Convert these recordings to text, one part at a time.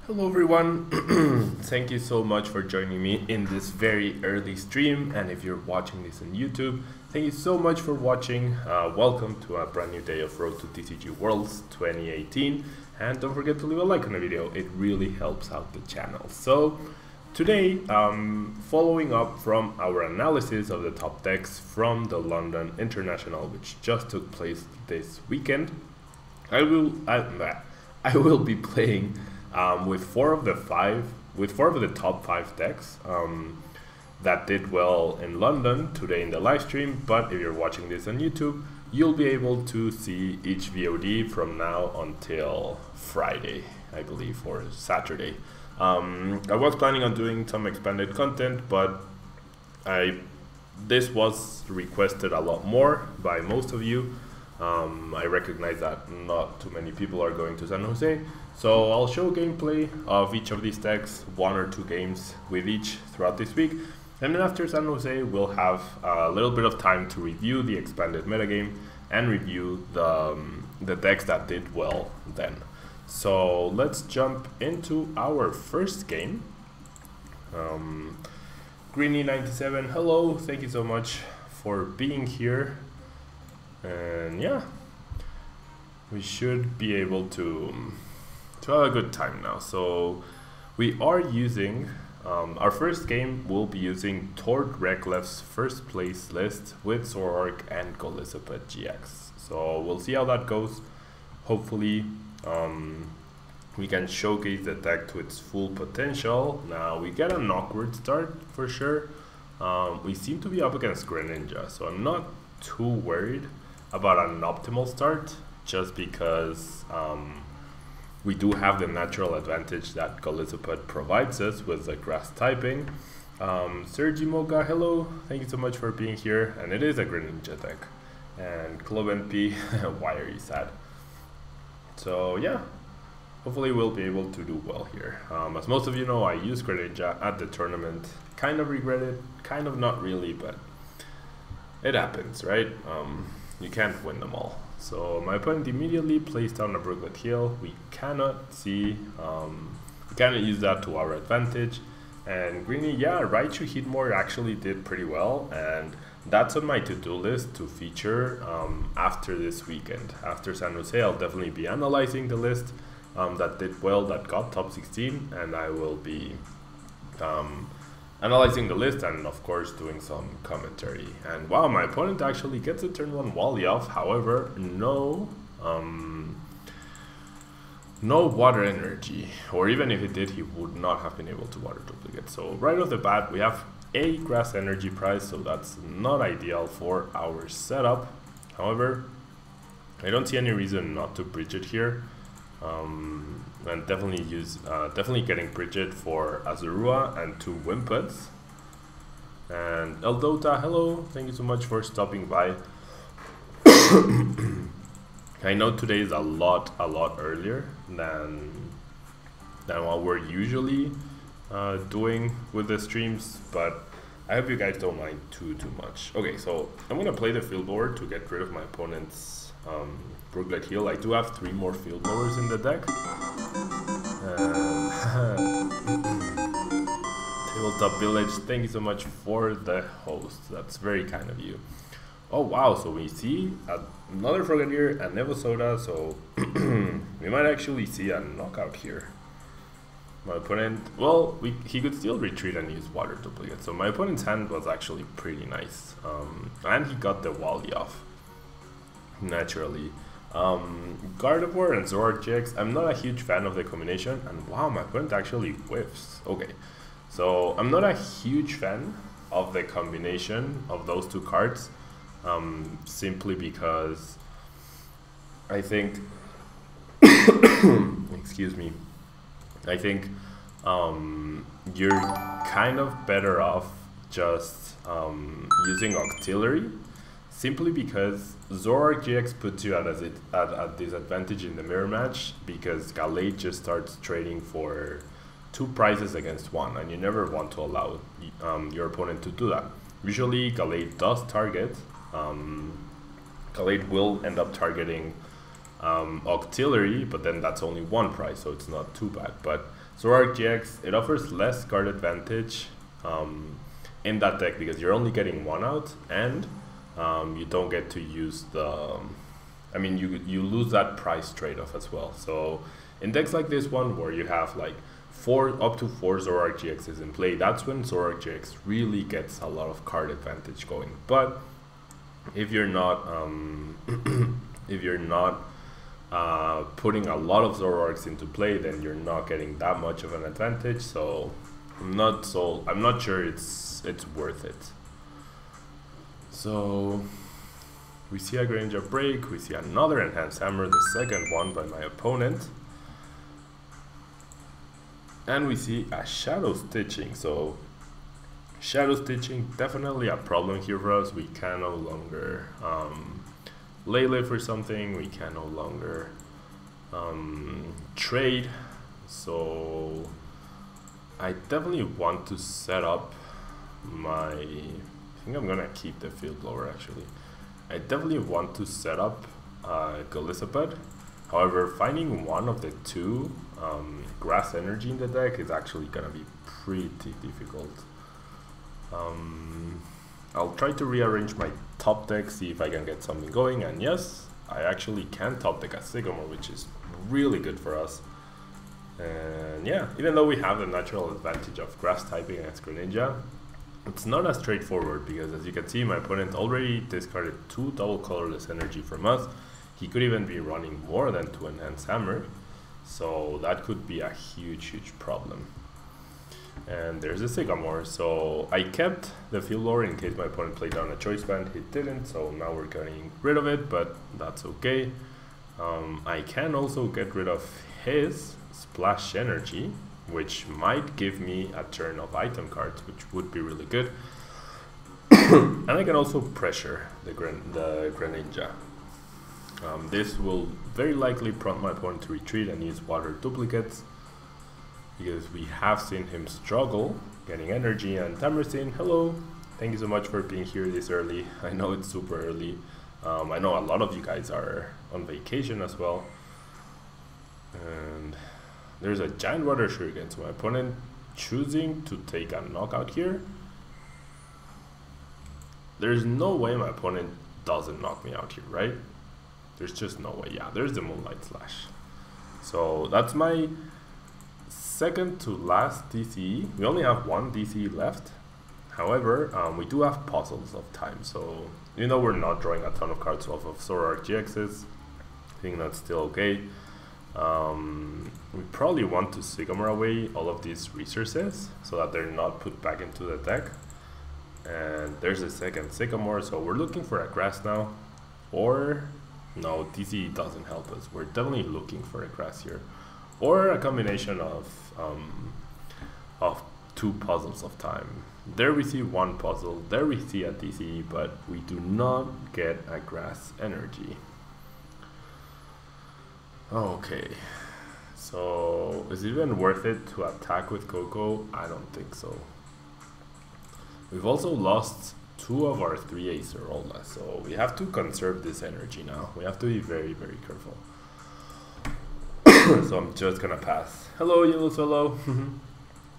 Hello everyone, thank you so much for joining me in this very early stream, and if you're watching this on YouTube, thank you so much for watching. Welcome to a brand new day of Road to TCG Worlds 2018, and don't forget to leave a like on the video, it really helps out the channel. So today, following up from our analysis of the top decks from the London International, which just took place this weekend, I will be playing with four of the top 5 decks that did well in London today in the live stream. But if you're watching this on YouTube, you'll be able to see each VOD from now until Friday, I believe, or Saturday. I was planning on doing some expanded content, but this was requested a lot more by most of you. I recognize that not too many people are going to San Jose, so I'll show gameplay of each of these decks, 1 or 2 games with each throughout this week, and then after San Jose we'll have a little bit of time to review the expanded metagame and review the decks that did well then. So let's jump into our first game. Greeny97, hello, thank you so much for being here. And yeah, we should be able to have a good time now. So we are using our first game will be using Tord Reklev's first place list with Zoroark and Golisopod-GX. So we'll see how that goes. Hopefully we can showcase the deck to its full potential. Now we get an awkward start for sure. We seem to be up against Greninja, so I'm not too worried about an optimal start, just because we do have the natural advantage that Golisopod provides us with the grass typing. Sergi Moga, hello, thank you so much for being here, and it is a Greninja deck. And Club NP, why are you sad? So yeah, hopefully we'll be able to do well here. As most of you know, I used Greninja at the tournament. Kind of regret it, kind of not really, but it happens, right? You can't win them all. So my opponent immediately placed down a Brigette Hill. We cannot see, we cannot use that to our advantage. And Greeny, yeah, Raichu Hitmore actually did pretty well, and that's on my to-do list to feature after this weekend. After San Jose, I'll definitely be analyzing the list that did well, that got top 16, and I will be analyzing the list and of course doing some commentary. And wow, my opponent actually gets a turn 1 Wally off, however no water energy, or even if it did, he would not have been able to water duplicate. So right off the bat we have a grass energy price, so that's not ideal for our setup. However, I don't see any reason not to bridge it here. And definitely getting Brigette for Zorua and 2 Wimpods. And Eldota, hello, thank you so much for stopping by. I know today is a lot earlier than what we're usually doing with the streams, but I hope you guys don't mind too much. Okay, so I'm gonna play the Field Blower to get rid of my opponent's Brigette Hill. I do have 3 more Field Blowers in the deck. Tabletop Village, thank you so much for the host. That's very kind of you. Oh wow, so we see another Frogadier and Evo Soda, so we might actually see a knockout here. My opponent, well, he could still retreat and use water duplicate, so my opponent's hand was actually pretty nice. And he got the Wally off, naturally. Gardevoir and Zoroark-GX, I'm not a huge fan of the combination, and wow, my opponent actually whiffs. Okay, so I'm not a huge fan of the combination of those 2 cards, simply because I think, excuse me, I think you're kind of better off just using Auxiliary, simply because Zoroark-GX puts you at a disadvantage in the mirror match, because Gallade just starts trading for 2 prizes against 1, and you never want to allow your opponent to do that. Usually Gallade does target, Gallade will end up targeting Auxiliary, but then that's only 1 prize, so it's not too bad. But Zoroark-GX, it offers less card advantage in that deck because you're only getting one out, and you don't get to use the... I mean, you lose that price trade-off as well. So in decks like this one, where you have like up to 4 Zoroark-GXs in play, that's when Zoroark-GX really gets a lot of card advantage going. But if you're not putting a lot of Zoroarks into play, then you're not getting that much of an advantage. So I'm not sure it's worth it. So we see a Greninja break, we see another Enhanced Hammer, the second one by my opponent. And we see a Shadow Stitching. So Shadow Stitching, definitely a problem here for us. We can no longer Lele for something, we can no longer trade. So I definitely want to set up my... I think I'm gonna keep the Field Blower actually. I definitely want to set up Golisopod. However, finding one of the two grass energy in the deck is actually gonna be pretty difficult. I'll try to rearrange my top deck, see if I can get something going, and yes, I actually can top deck a Sycamore, which is really good for us. And yeah, even though we have the natural advantage of grass typing against Greninja, it's not as straightforward because, as you can see, my opponent already discarded 2 double colorless energy from us. He could even be running more than 2 Enhanced Hammer, so that could be a huge problem. And there's a Sycamore, so I kept the Field Blower in case my opponent played down a Choice Band. He didn't, so now we're getting rid of it, but that's okay. I can also get rid of his Splash Energy, which might give me a turn of item cards, which would be really good. And I can also pressure the Greninja. This will very likely prompt my opponent to retreat and use water duplicates, because we have seen him struggle getting energy. And Tamersin, hello, thank you so much for being here this early. I know it's super early. I know a lot of you guys are on vacation as well. And there's a giant water shuriken, so my opponent choosing to take a knockout here. There's no way my opponent doesn't knock me out here, right? There's just no way. Yeah, there's the Moonlight Slash. So that's my second to last DCE. We only have one DCE left. However, we do have Puzzles of Time. So even though we're not drawing a ton of cards off of Zoroark-GXs, I think that's still okay. We probably want to Sycamore away all of these resources so that they're not put back into the deck. And there's a second Sycamore, so we're looking for a grass now. Or, no, DC doesn't help us. We're definitely looking for a grass here. Or a combination of 2 Puzzles of Time. There we see one puzzle, there we see a DC, but we do not get a grass energy. Okay, so is it even worth it to attack with Koko? I don't think so. We've also lost 2 of our 3 Acerola, so we have to conserve this energy now. We have to be very careful. So I'm just gonna pass. Hello, Yellow Solo.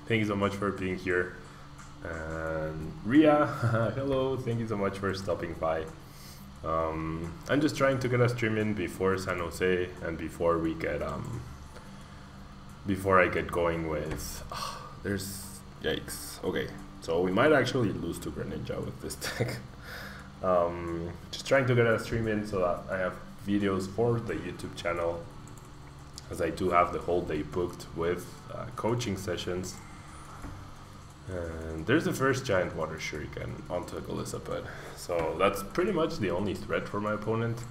Thank you so much for being here. And Ria, hello, thank you so much for stopping by. I'm just trying to get a stream in before San Jose and before we get before I get going with there's yikes. Okay, so we might actually lose to Greninja with this deck. Just trying to get a stream in so that I have videos for the YouTube channel, as I do have the whole day booked with coaching sessions. And there's the first giant water shuriken onto Golisopod. So that's pretty much the only threat for my opponent.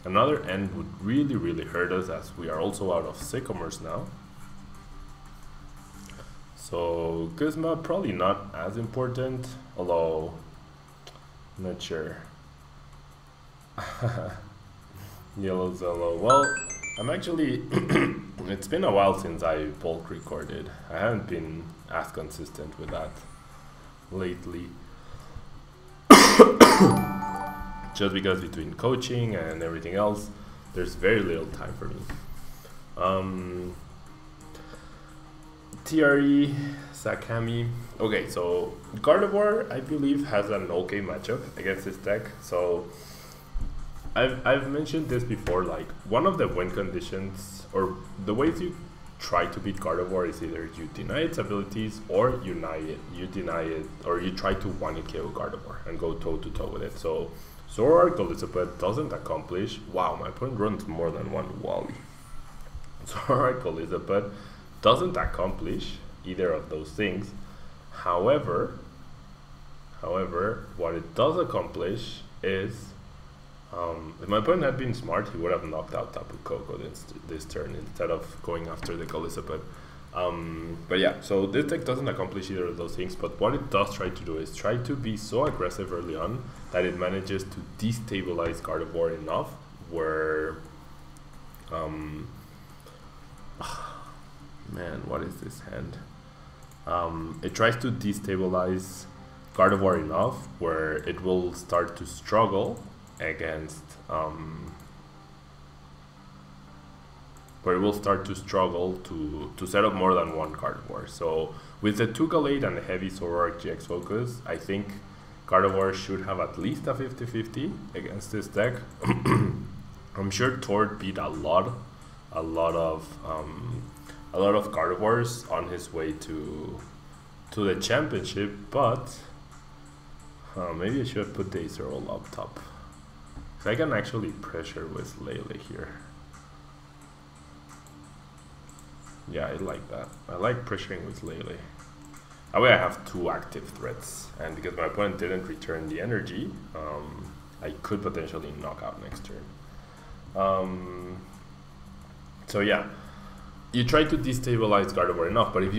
Another end would really hurt us, as we are also out of Sycamores now. So Guzma probably not as important, although I'm not sure. Yellow Zolo. Well, I'm actually it's been a while since I bulk recorded. I haven't been as consistent with that lately. Just because between coaching and everything else, there's very little time for me. TRE, Sakami. Okay, so Gardevoir, I believe, has an okay matchup against this deck. So I've mentioned this before, like one of the win conditions or the ways you try to beat Gardevoir is either you deny its abilities or you deny it, or you try to one-hit KO Gardevoir and go toe-to-toe with it. So Zoroark Golisopod doesn't accomplish. Wow, my opponent runs more than one Wally. Zoroark Golisopod doesn't accomplish either of those things. However, what it does accomplish is, if my opponent had been smart, he would have knocked out Tapu Koko this turn instead of going after the Golisopod. But yeah, so this deck doesn't accomplish either of those things, but what it does try to do is try to be so aggressive early on that it manages to destabilize Gardevoir enough where man, what is this hand? It tries to destabilize Gardevoir enough where it will start to struggle against to set up more than one Gardevoir. So with the 2 Gallade and the heavy Zoroark-GX focus, I think Gardevoir should have at least a 50-50 against this deck. I'm sure Tord beat a lot of Gardevoirs on his way to the championship, but maybe I should put the Acerola up top. So I can actually pressure with Lele here. Yeah, I like that. I like pressuring with Lele. That way I have 2 active threats, and because my opponent didn't return the energy, I could potentially knock out next turn. So yeah, you try to destabilize Gardevoir enough, but if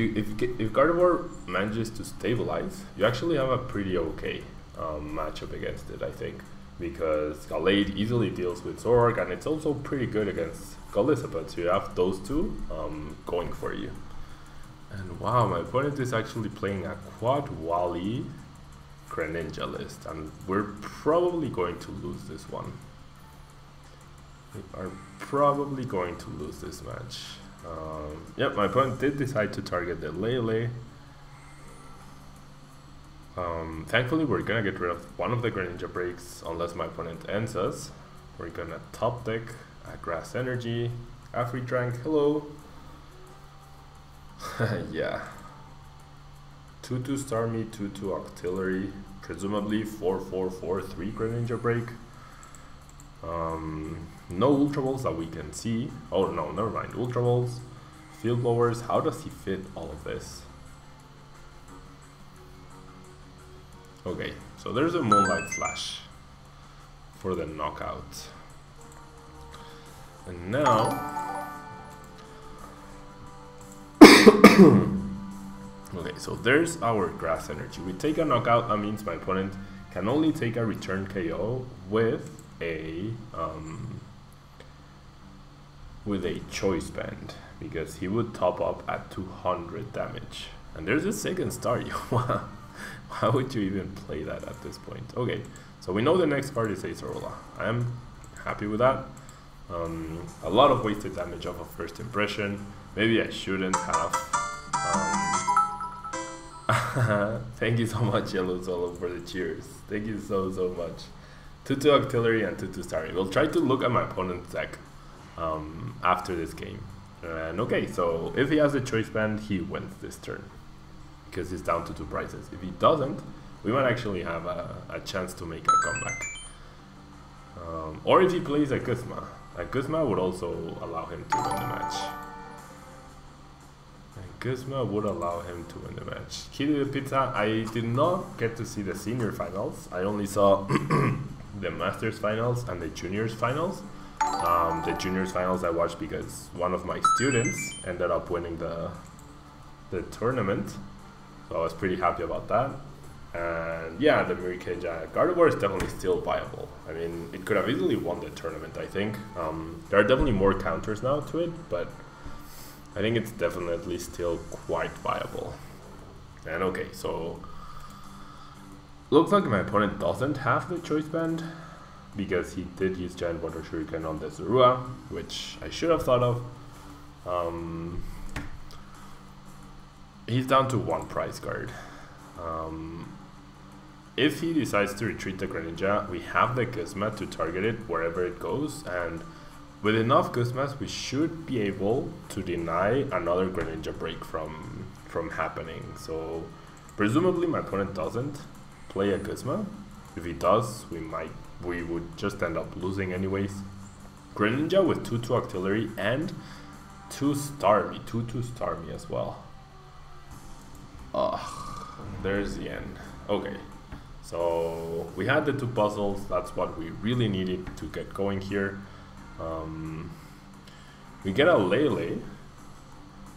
Gardevoir manages to stabilize, you actually have a pretty okay matchup against it, I think, because Gallade easily deals with Zoroark, and it's also pretty good against Golisopod, so you have those 2 going for you. And wow, my opponent is actually playing a quad Wally Greninja list, and we're probably going to lose this one. We are probably going to lose this match. Yep, my opponent did decide to target the Lele. Thankfully, we're gonna get rid of one of the Greninja breaks unless my opponent ends us. We're gonna top deck a Grass Energy, a free Trank, hello. Yeah. 2-2 Starmie, 2-2 Octillery, presumably 4-4-4-3 Greninja break. No Ultra Balls that we can see. Oh no, never mind. Ultra Balls, Field Blowers. How does he fit all of this? Okay, so there's a Moonlight Flash for the knockout. And now okay, so there's our Grass Energy. We take a knockout, that means my opponent can only take a return KO with a Choice Band, because he would top up at 200 damage. And there's a second star. Why would you even play that at this point? Okay, so we know the next card is Acerola. I am happy with that. A lot of wasted damage off of first impression. Maybe I shouldn't have. Thank you so much, Yellow Solo, for the cheers. Thank you so much. 2-2 Octillery and 2-2 Starry. We'll try to look at my opponent's deck after this game. And okay, so if he has a Choice Band, he wins this turn, because he's down to 2 prizes. If he doesn't, we might actually have a chance to make a comeback. Or if he plays a Guzma. A Guzma would also allow him to win the match. Guzma would allow him to win the match. Kitty the Pizza, I did not get to see the senior finals. I only saw the Masters finals and the Juniors finals. The Juniors finals I watched because one of my students ended up winning the tournament. So I was pretty happy about that. And yeah, the Greninja Gardevoir is definitely still viable. I mean, it could have easily won the tournament, I think. There are definitely more counters now to it, but I think it's definitely still quite viable. And okay, so looks like my opponent doesn't have the Choice Band, because he did use Giant Water Shuriken on the Zorua, which I should have thought of. he's down to 1 prize card. If he decides to retreat the Greninja, we have the Guzma to target it wherever it goes, and with enough Guzmas, we should be able to deny another Greninja break from happening. So presumably my opponent doesn't play a Guzma. If he does, we would just end up losing anyways. Greninja with 2/2 Artillery and 2 Starmie, 2/2 Starmie as well. There's the end. Okay, so we had the 2 puzzles. That's what we really needed to get going here. We get a Lele,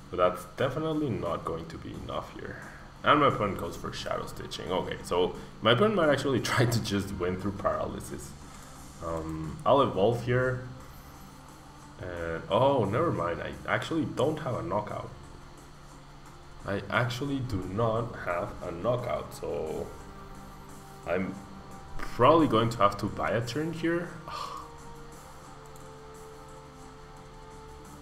but that's definitely not going to be enough here. And my opponent goes for Shadow Stitching. Okay, so my opponent might actually try to just win through Paralysis. I'll evolve here. And oh, never mind. I actually don't have a knockout. I actually do not have a knockout, so I'm probably going to have to buy a turn here.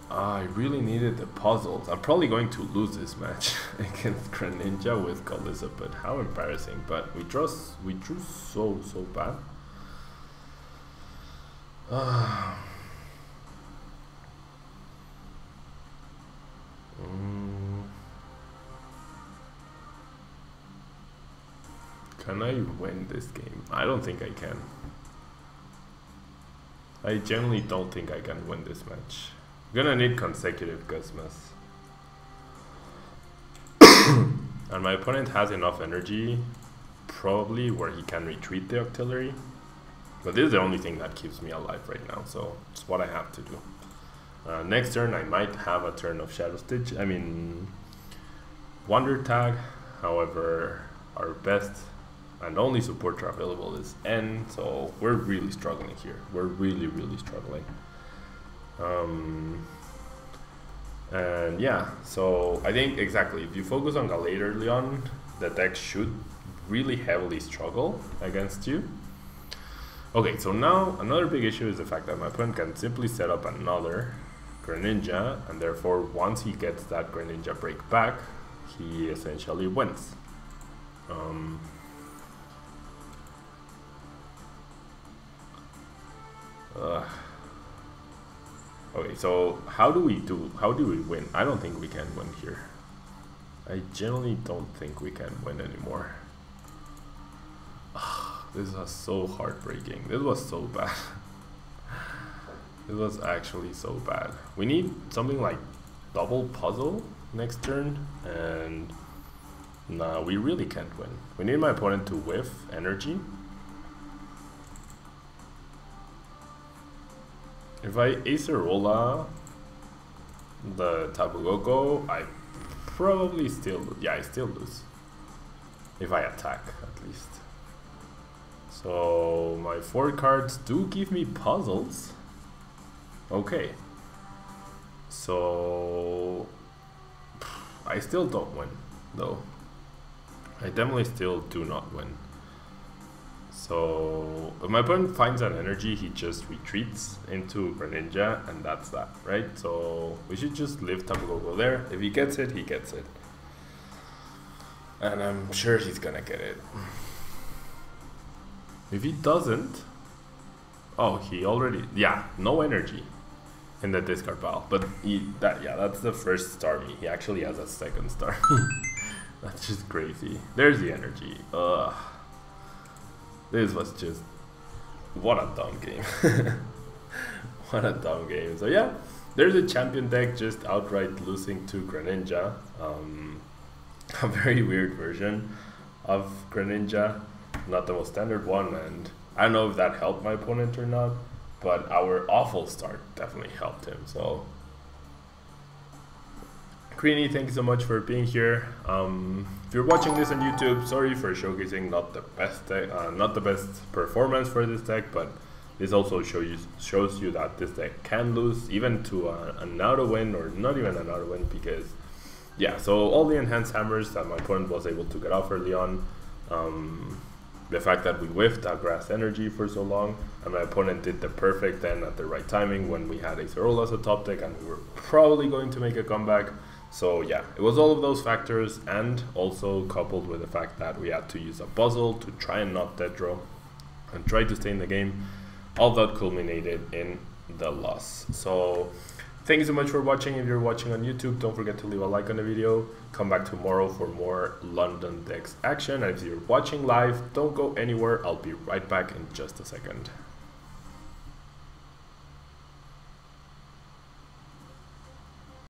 I really needed the puzzles. I'm probably going to lose this match against Greninja with Golisopod. How embarrassing! But we drew so bad. Can I win this game? I don't think I can. I genuinely don't think I can win this match. I'm gonna need consecutive Guzmas. And my opponent has enough energy, probably, where he can retreat the Artillery. But this is the only thing that keeps me alive right now, so it's what I have to do. Next turn I might have a turn of Shadow Stitch, Wonder Tag. However, our best and only supporter available is N, so we're really struggling here. We're really struggling. And yeah, so I think exactly, if you focus on Galate early on, the deck should really heavily struggle against you. Okay, so now another big issue is the fact that my opponent can simply set up another Greninja, and therefore once he gets that Greninja break back, he essentially wins. Okay, so how do we win? I don't think we can win here. I generally don't think we can win anymore. This was so heartbreaking. This was so bad. This was actually so bad. We need something like double puzzle next turn, and nah, we really can't win. We need my opponent to whiff energy. If I Acerola the Tapu Koko, I probably still lose. Yeah, I still lose. If I attack, at least. So my 4 cards do give me puzzles. Okay. So I still don't win, though. I definitely still do not win. So if my opponent finds that energy, he just retreats into Greninja, and that's that, right? So we should just leave Tapu Koko there. If he gets it, he gets it. And I'm sure he's gonna get it. If he doesn't, oh, he already, yeah, no energy in the discard pile. But that's the first Starmie. He actually has a second Starmie. That's just crazy. There's the energy. Ugh. This was just, what a dumb game. What a dumb game. So yeah, there's a champion deck just outright losing to Greninja. A very weird version of Greninja, not the most standard one, and I don't know if that helped my opponent or not, but our awful start definitely helped him. So Greeny, thank you so much for being here. If you're watching this on YouTube, sorry for showcasing not the best performance for this deck, but this also shows you that this deck can lose even to an auto win, or not even an auto win, because yeah. So all the enhanced hammers that my opponent was able to get off early on, the fact that we whiffed a grass energy for so long, and my opponent did the perfect then at the right timing when we had Acerola as a top deck and we were probably going to make a comeback. So yeah, it was all of those factors, and also coupled with the fact that we had to use a puzzle to try and not dead draw and try to stay in the game. All that culminated in the loss. So thank you so much for watching. If you're watching on YouTube, don't forget to leave a like on the video. Come back tomorrow for more London Dex action. And if you're watching live, don't go anywhere. I'll be right back in just a second.